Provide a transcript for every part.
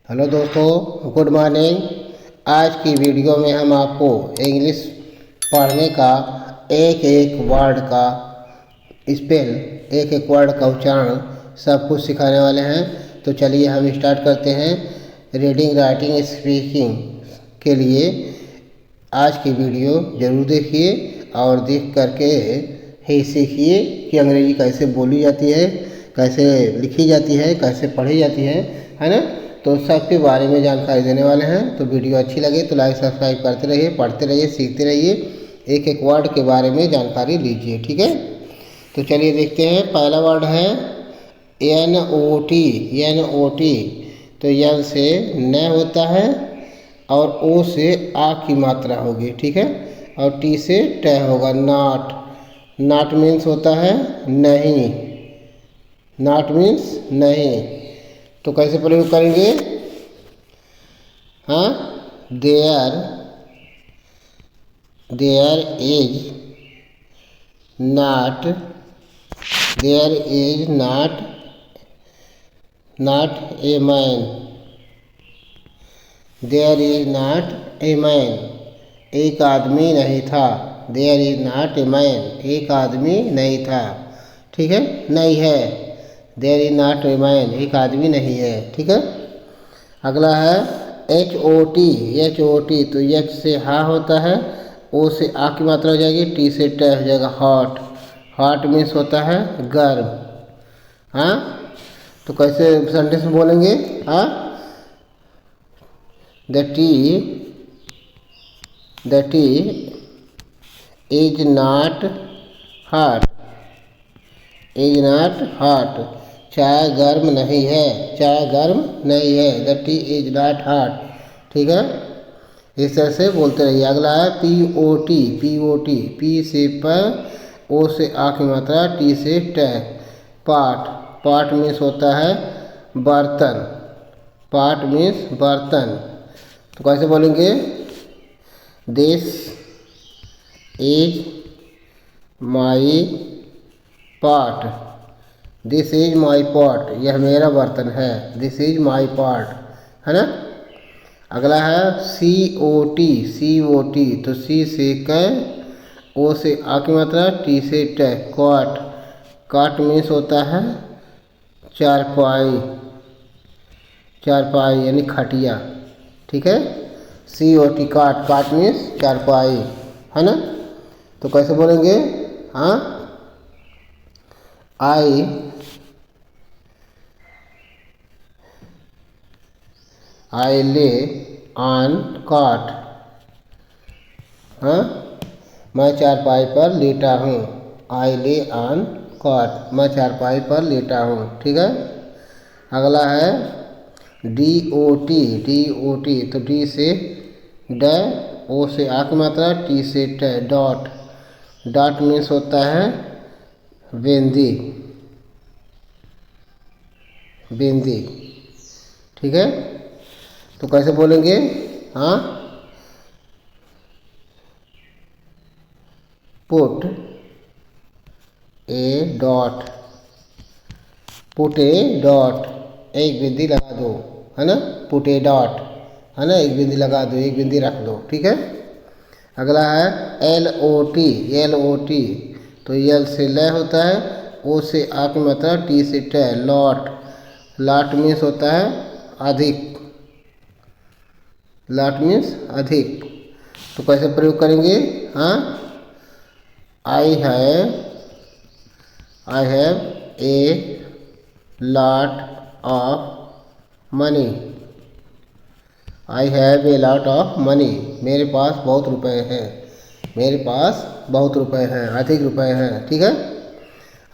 Hello दोस्तों, good morning. आज की वीडियो में हम आपको इंग्लिश पढ़ने का एक एक वर्ड का स्पेल, एक एक वर्ड का उच्चारण सब कुछ सिखाने वाले हैं। तो चलिए हम स्टार्ट करते हैं। रीडिंग, राइटिंग, स्पीकिंग के लिए आज की वीडियो ज़रूर देखिए और देख करके ही सीखिए कि अंग्रेज़ी कैसे बोली जाती है, कैसे लिखी जाती है, कैसे पढ़ी जाती है ना। तो सबके बारे में जानकारी देने वाले हैं। तो वीडियो अच्छी लगे तो लाइक सब्सक्राइब करते रहिए, पढ़ते रहिए, सीखते रहिए, एक एक वर्ड के बारे में जानकारी लीजिए। ठीक है, तो चलिए देखते हैं। पहला वर्ड है NOT। NOT तो यन से न होता है और ओ से आ की मात्रा होगी। ठीक है, और टी से ट होगा। नॉट, नॉट मीन्स होता है नहीं, नॉट मीन्स नहीं। तो कैसे प्रयोग करेंगे? हाँ, there is not, there is not a man, there is not a man, एक आदमी नहीं था। There is not a man, एक आदमी नहीं था। ठीक है, नहीं है। There is not a man, एक आदमी नहीं है। ठीक है, अगला है HOT। HOT तो एच से हा होता है, ओ से आ की मात्रा हो जाएगी, टी से ट हो जाएगा। हॉट, हॉट मीन्स होता है गर्म। हाँ, तो कैसे सेंटेंस में बोलेंगे? हाँ, the T is not hot, is not hot, चाय गर्म नहीं है, चाय गर्म नहीं है। The T is not hot. ठीक है, इस तरह से बोलते रहिए। अगला है POT। POT पी से प, ओ से आ की मात्रा, टी से ट, पाट। पाट मीन्स होता है बर्तन, पाट मीन्स बर्तन। तो कैसे बोलेंगे? This is my pot, this is my pot, यह मेरा बर्तन है। दिस इज माई पॉट, है ना। अगला है COT। COT तो सी से क, ओ से आ की मात्रा, टी से ट, कॉट। कॉट मीन्स होता है चारपाई, चारपाई यानी खटिया। ठीक है, COT काट, काट मीन्स चारपाई, है ना। तो कैसे बोलेंगे? हाँ, आई ले ऑन कॉट। हाँ, मैं चारपाई पर लेटा हूँ। आई ले ऑन कॉट, मैं चारपाई पर लेटा हूँ। ठीक है, अगला है DOT। DOT तो डी से ड, ओ से आ की मात्रा, टी से ट, डॉट। डॉट मीन्स होता है बिंदी, बिंदी। ठीक है, तो कैसे बोलेंगे? हाँ, पुट ए डॉट, पुट ए डॉट, एक बिंदी लगा दो, है ना। पुट ए डॉट, है ना, एक बिंदी लगा दो, एक बिंदी रख दो। ठीक है, अगला है LOT। LOT तो यल से ल होता है, ओ से आ की मात्रा, टी से ट, लॉट। लॉट मीन्स होता है अधिक, लॉट मीन्स अधिक। तो कैसे प्रयोग करेंगे? हाँ, I have a lot of money, I have a lot of money, मेरे पास बहुत रुपए हैं, मेरे पास बहुत रुपए हैं, अधिक रुपए हैं। ठीक है,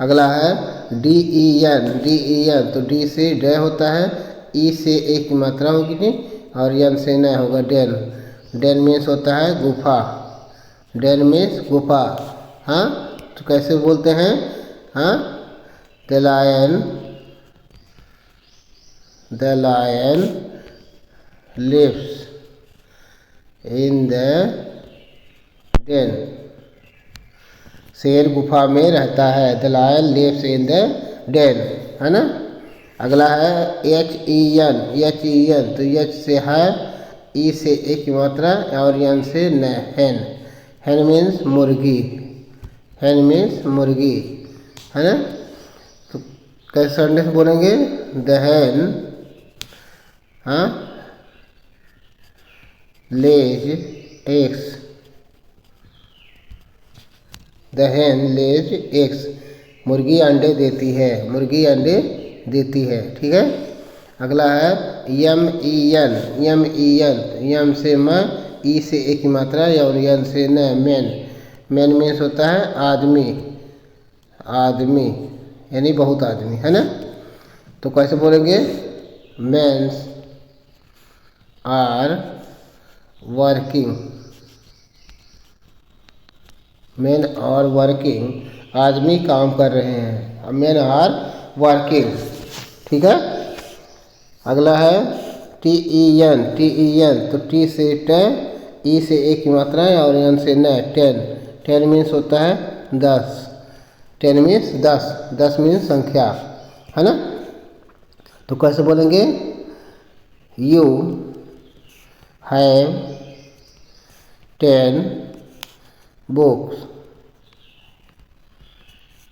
अगला है DEN। तो डी से ड होता है, ई से एक की मात्रा होगी और यन से न होगा। डेन, डेन मीन्स होता है गुफा, डेन मीन्स गुफा। हाँ, तो कैसे बोलते हैं? हाँ, the lion lives in the den, शेर गुफा में रहता है। The lion lives in the den, है ना। अगला है HEN, HEN, तो H से है, E से एक की मात्रा और N से न, हैन। हैन मीन्स मुर्गी, हैन मीन्स मुर्गी, है ना। तो कैसे सेंटेंस बोलेंगे? द हैन, हाँ, लेज eggs, the Hahn Lay's eggs, मुर्गी अंडे देती है, मुर्गी अंडे देती है, ठीक है। अगला है MEN, MEN, यम से म, ई से एक की मात्रा और एन से न, मैन। मैन मीन्स होता है आदमी, आदमी यानी बहुत आदमी, है ना। तो कैसे बोलेंगे? Mens are working, men are working, आदमी काम कर रहे हैं, मेन आर वर्किंग, ठीक है। अगला है TEN, TEN, तो टी से ट, ई से एक की मात्रा है और एन से न, टेन। टेन मीन्स होता है 10, टेन मीन्स 10, 10 मीन्स संख्या, है ना। तो कैसे बोलेंगे? You have 10 books,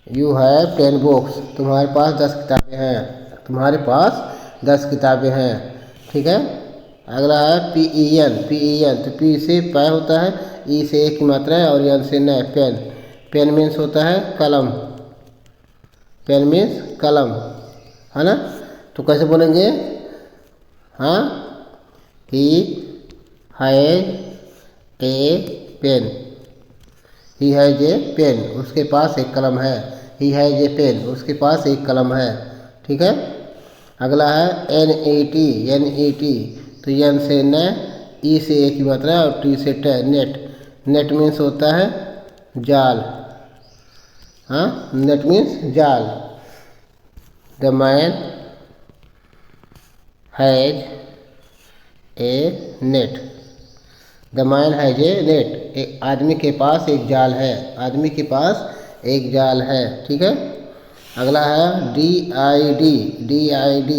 you have 10 books, तुम्हारे पास 10 किताबें हैं, तुम्हारे पास 10 किताबें हैं, ठीक है। अगला है PEN, PEN, तो पी से पै होता है, ई से एक की मात्रा है और एन से न, पेन। पेन मीन्स होता है कलम, पेन मीन्स कलम, है ना। तो कैसे बोलेंगे? हाँ, he has a pen, he has a pen, उसके पास एक कलम है, ही हैज ए पेन, उसके पास एक कलम है, ठीक है। अगला है NET, NET, तो एन से न, ई से एक की मात्रा है और टी से ट, नेट। नेट मीन्स होता है जाल, हाँ, नेट मीन्स जाल। The man has a net, the man has a net, एक आदमी के पास एक जाल है, आदमी के पास एक जाल है, ठीक है। अगला है DID, DID,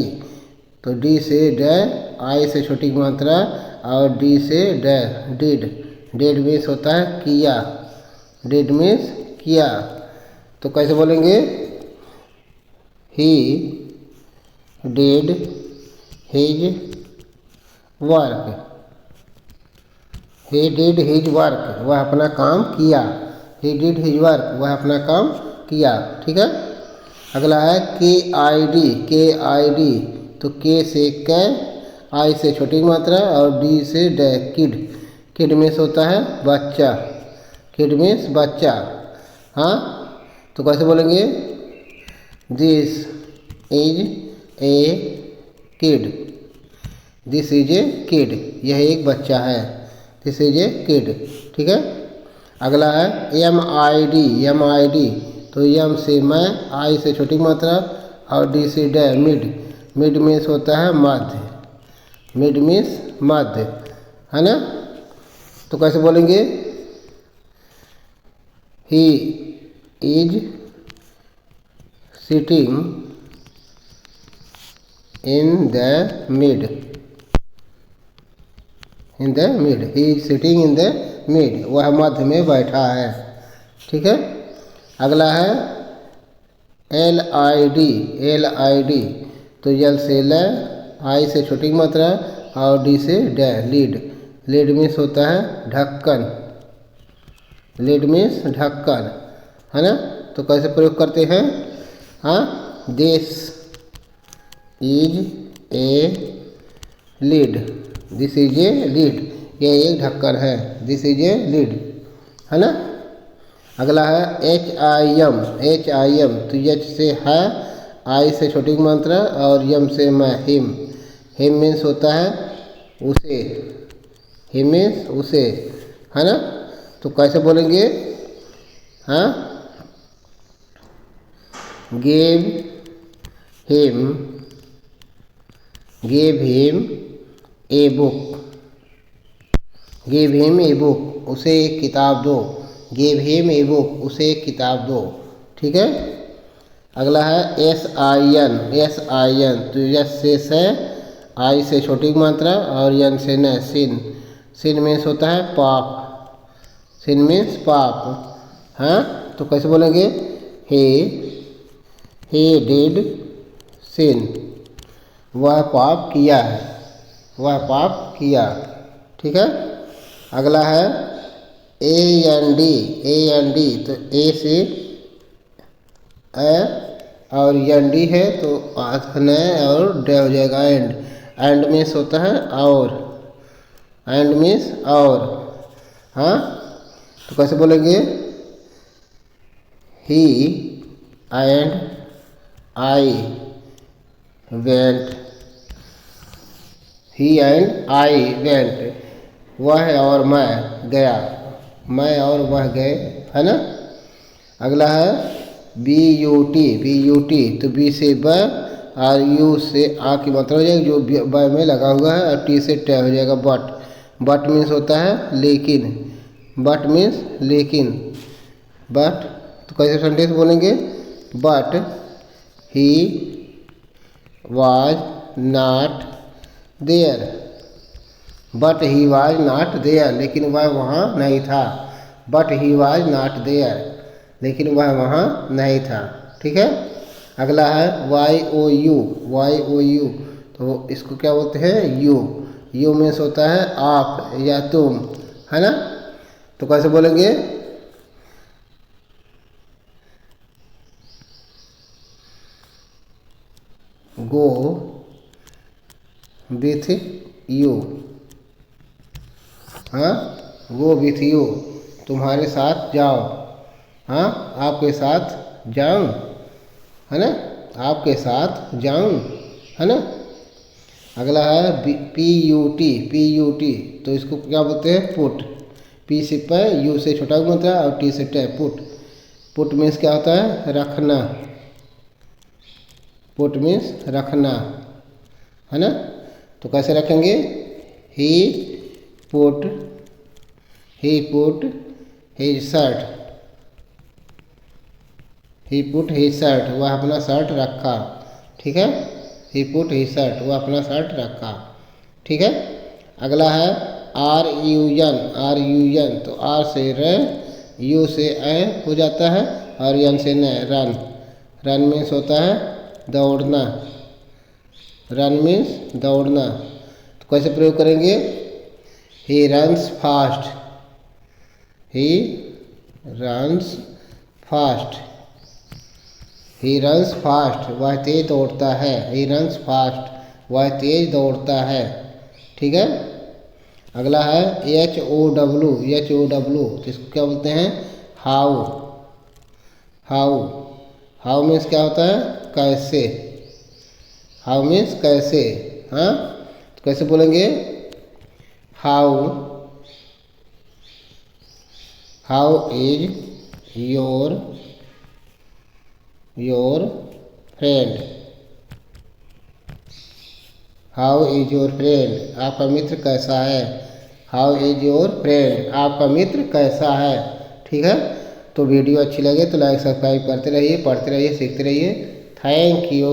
तो डी से ड, आई से छोटी मात्रा और डी से ड, डिड। डिड मीन्स होता है किया, डिड मीन्स किया। तो कैसे बोलेंगे? He did his work, he did his work, वह अपना काम किया, ही डिड हिज वर्क, वह अपना काम किया, ठीक है। अगला है KID, KID, तो के से क, आई से छोटी मात्रा और डी से ड, किड। किड मीन्स होता है बच्चा, किड मीन्स बच्चा, हाँ। तो कैसे बोलेंगे? This is a kid, this is a kid, यह एक बच्चा है, दिस इज ए किड, ठीक है। अगला है MID, MID, तो यम से मैं, आई से छोटी मात्रा और डी से ड, मिड। मिड मीन्स होता है मध्य, मिड मीन्स मध्य, है ना। तो कैसे बोलेंगे? He is sitting in the mid, in the mid, he is sitting in the mid, वह मध्य में बैठा है, ठीक है। अगला है LID, LID, तो यल से ल, आई से छोटी मात्रा और डी से ड, लीड। लीड मीन्स होता है ढक्कन, लीड मीन्स ढक्कन, है ना। तो कैसे प्रयोग करते हैं? हाँ, this is a lead, this is a lead, ये एक ढक्कन है, दिस इज ए लीड, है ना। अगला है HIM, HIM, तो एच से है, आई से छोटी मात्रा और यम से मैं, हिम। हिम मीन्स होता है उसे, हिम मीन्स उसे, है ना। तो कैसे बोलेंगे? हाँ, gave him, gave him a book, gave him a book, उसे एक किताब दो, गेव हिम ए बुक, उसे एक किताब दो, ठीक है। अगला है एस आई एन, तो यस से आई से छोटी की मात्रा और यन से न, सिन। सिन मीन्स होता है पाप, सिन मीन्स पाप। हाँ, तो कैसे बोलेंगे? ही डिड सिन, वह पाप किया है, वह पाप किया। ठीक है। अगला है एन डी, तो ए से और एन डी है तो न और ड हो जाएगा एंड। एंड मीन्स होता है और, एंड मीन्स और। हाँ, तो कैसे बोलेंगे? He and I went, he and I went, वह और मैं गया, मैं और वह गए, है ना। अगला है बी यू टी, तो बी से ब और यू से आ की मात्रा हो जाएगी जो ब में लगा हुआ है, और टी से ट हो जाएगा बट। बट मीन्स होता है लेकिन, बट मीन्स लेकिन, बट। तो कैसे सेंटेंस बोलेंगे? But he was not there, but he was not there, लेकिन वह वहाँ नहीं था। But he was not there, लेकिन वह वहाँ नहीं था। ठीक है। अगला है वाई ओ यू, तो इसको क्या बोलते हैं? यू मीन्स होता है आप या तुम, है ना। तो कैसे बोलेंगे? गो विथ यू, हाँ, गो विथ यू, तुम्हारे साथ जाओ, हाँ, आपके साथ जाऊं, है ना, आपके साथ जाऊं, है ना। अगला है पी यू टी, तो इसको क्या बोलते हैं? पुट। पी से प, यू से छोटा होता है और टी से ट, पुट। पुट मीन्स क्या होता है? रखना, पुट मीन्स रखना, है ना। तो कैसे रखेंगे? ही पुट हिज शर्ट, ही पुट हिज शर्ट, वह अपना शर्ट रखा। ठीक है। ही पुट हिज शर्ट, वह अपना शर्ट रखा। ठीक है। अगला है आर यू एन, तो आर से र, यू से ए हो जाता है और एन से न, रन। रन मीन्स होता है दौड़ना, रन मीन्स दौड़ना। तो कैसे प्रयोग करेंगे? He runs fast, he runs fast, he runs fast, वह तेज दौड़ता है। ही रन्स फास्ट, वह तेज दौड़ता है। ठीक है। अगला है एच ओ डब्लू, तो इसको क्या बोलते हैं? हाउ। हाउ मीन्स क्या होता है? कैसे। हाउ मीन्स कैसे। हाँ, तो कैसे बोलेंगे? How is your friend, how is your friend, आपका मित्र कैसा है। हाउ इज योर फ्रेंड, आपका मित्र कैसा है। ठीक है। तो वीडियो अच्छी लगे तो लाइक सब्सक्राइब करते रहिए, पढ़ते रहिए, सीखते रहिए। Thank you.